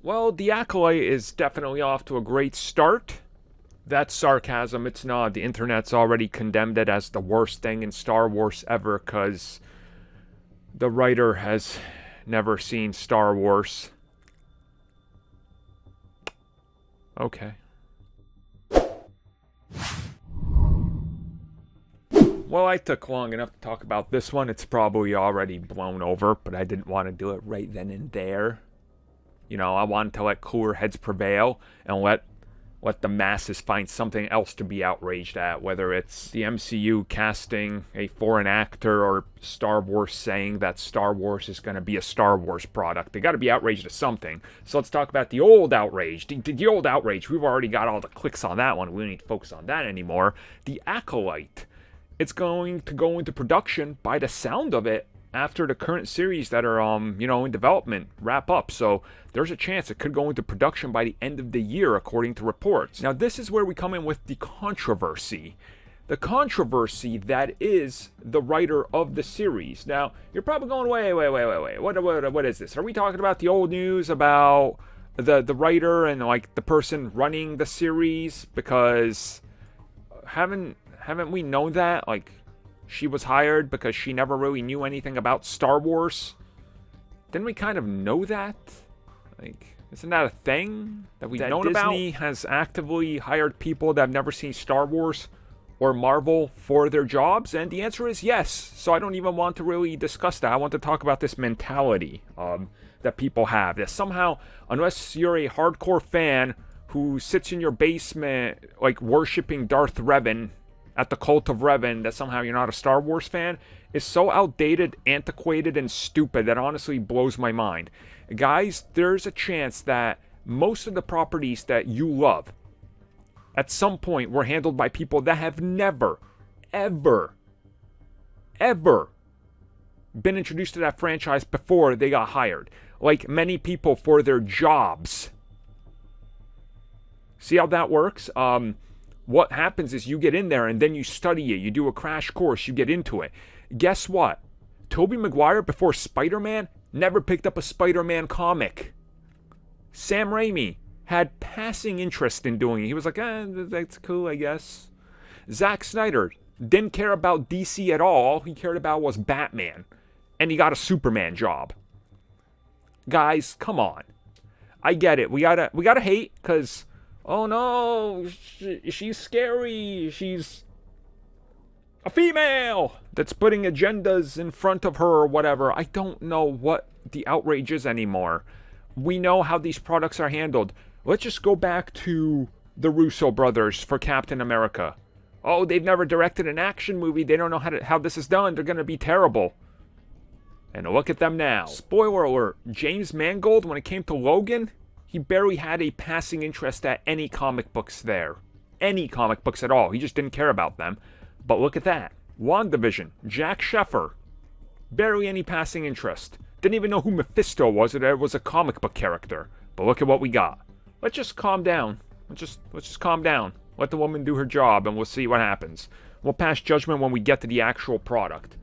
Well, The Acolyte is definitely off to a great start. That's sarcasm. It's not. The internet's already condemned it as the worst thing in Star Wars ever because the writer has never seen Star Wars. Okay. Well, I took long enough to talk about this one. It's probably already blown over, but I didn't want to do it right then and there. You know, I wanted to let cooler heads prevail and let the masses find something else to be outraged at, whether it's the MCU casting a foreign actor or Star Wars saying that Star Wars is going to be a Star Wars product. They got to be outraged at something. So let's talk about the old outrage. The old outrage, we've already got all the clicks on that one. We don't need to focus on that anymore. The Acolyte. It's going to go into production by the sound of it after the current series that are in development wrap up. So there's a chance it could go into production by the end of the year according to reports. Now this is where we come in with the controversy. The controversy that is the writer of the series. Now you're probably going, wait. What is this? Are we talking about the old news about the writer and like the person running the series? Because haven't we known that? Like, she was hired because she never really knew anything about Star Wars? Didn't we kind of know that? Like, isn't that a thing that we've known about? Disney has actively hired people that have never seen Star Wars or Marvel for their jobs? And the answer is yes. So I don't even want to really discuss that. I want to talk about this mentality that people have. That somehow, unless you're a hardcore fan who sits in your basement, like, worshipping Darth Revan at the cult of Revan, that somehow you're not a Star Wars fan, is so outdated, antiquated, and stupid that honestly blows my mind. Guys, there's a chance that most of the properties that you love at some point were handled by people that have never, ever been introduced to that franchise before they got hired. Like many people for their jobs. See how that works? What happens is you get in there and then you study it. You do a crash course. You get into it. Guess what? Tobey Maguire, before Spider-Man, never picked up a Spider-Man comic. Sam Raimi had passing interest in doing it. He was like, that's cool, I guess. Zack Snyder didn't care about DC at all. All he cared about was Batman. And he got a Superman job. Guys, come on. I get it. We gotta hate because, oh no, she's scary. She's a female that's putting agendas in front of her or whatever. I don't know what the outrage is anymore. We know how these products are handled. Let's just go back to the Russo brothers for Captain America. Oh, they've never directed an action movie. They don't know how this is done. They're going to be terrible. And look at them now. Spoiler alert, James Mangold, when it came to Logan, he barely had a passing interest at any comic books there. Any comic books at all. He just didn't care about them. But look at that. WandaVision, Jack Sheffer. Barely any passing interest. Didn't even know who Mephisto was, or it was a comic book character. But look at what we got. Let's just calm down. Let's just calm down. Let the woman do her job, and we'll see what happens. We'll pass judgment when we get to the actual product.